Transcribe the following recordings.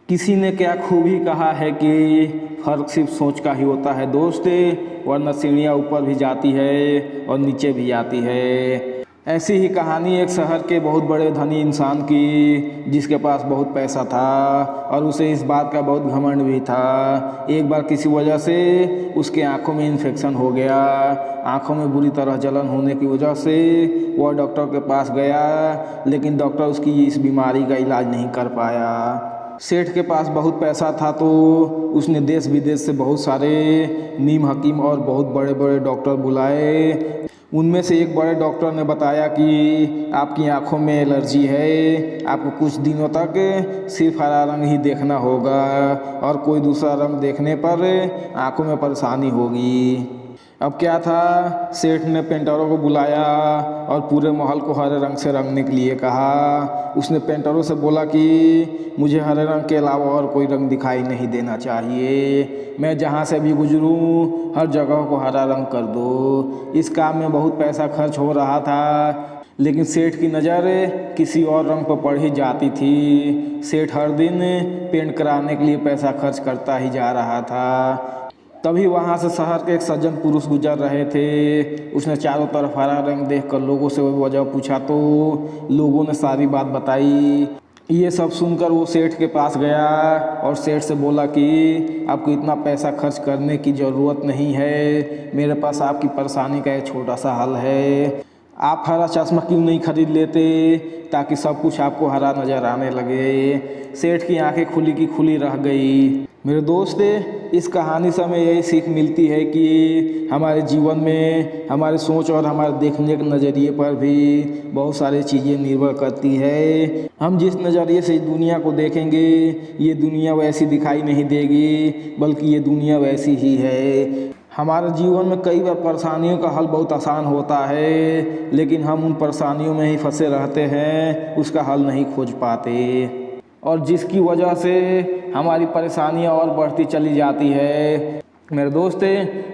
किसी ने क्या खूबी कहा है कि फ़र्क सिर्फ सोच का ही होता है दोस्त, वरना सीढ़ियाँ ऊपर भी जाती है और नीचे भी आती है। ऐसी ही कहानी एक शहर के बहुत बड़े धनी इंसान की, जिसके पास बहुत पैसा था और उसे इस बात का बहुत घमंड भी था। एक बार किसी वजह से उसके आँखों में इन्फेक्शन हो गया। आँखों में बुरी तरह जलन होने की वजह से वह डॉक्टर के पास गया, लेकिन डॉक्टर उसकी इस बीमारी का इलाज नहीं कर पाया। सेठ के पास बहुत पैसा था तो उसने देश विदेश से बहुत सारे नीम हकीम और बहुत बड़े बड़े डॉक्टर बुलाए। उनमें से एक बड़े डॉक्टर ने बताया कि आपकी आंखों में एलर्जी है, आपको कुछ दिनों तक सिर्फ हरा रंग ही देखना होगा और कोई दूसरा रंग देखने पर आंखों में परेशानी होगी। अब क्या था, सेठ ने पेंटरों को बुलाया और पूरे महल को हरे रंग से रंगने के लिए कहा। उसने पेंटरों से बोला कि मुझे हरे रंग के अलावा और कोई रंग दिखाई नहीं देना चाहिए। मैं जहाँ से भी गुजरूँ हर जगह को हरा रंग कर दो। इस काम में बहुत पैसा खर्च हो रहा था, लेकिन सेठ की नज़र किसी और रंग पर पड़ ही जाती थी। सेठ हर दिन पेंट कराने के लिए पैसा खर्च करता ही जा रहा था। तभी वहाँ से शहर के एक सज्जन पुरुष गुजर रहे थे। उसने चारों तरफ हरा रंग देखकर लोगों से वजह पूछा तो लोगों ने सारी बात बताई। ये सब सुनकर वो सेठ के पास गया और सेठ से बोला कि आपको इतना पैसा खर्च करने की ज़रूरत नहीं है, मेरे पास आपकी परेशानी का एक छोटा सा हल है। आप हरा चश्मा क्यों नहीं खरीद लेते ताकि सब कुछ आपको हरा नज़र आने लगे। सेठ की आंखें खुली की खुली रह गई। मेरे दोस्त, इस कहानी से हमें यही सीख मिलती है कि हमारे जीवन में हमारे सोच और हमारे देखने के नज़रिए पर भी बहुत सारी चीज़ें निर्भर करती है। हम जिस नज़रिए से दुनिया को देखेंगे ये दुनिया वैसी दिखाई नहीं देगी, बल्कि ये दुनिया वैसी ही है। हमारे जीवन में कई बार परेशानियों का हल बहुत आसान होता है, लेकिन हम उन परेशानियों में ही फंसे रहते हैं, उसका हल नहीं खोज पाते और जिसकी वजह से हमारी परेशानियां और बढ़ती चली जाती है। मेरे दोस्त,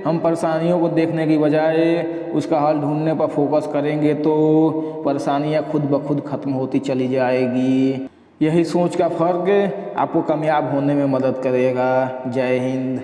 हम परेशानियों को देखने की बजाय उसका हल ढूंढने पर फोकस करेंगे तो परेशानियां खुद ब खुद ख़त्म होती चली जाएगी। यही सोच का फ़र्क आपको कामयाब होने में मदद करेगा। जय हिंद।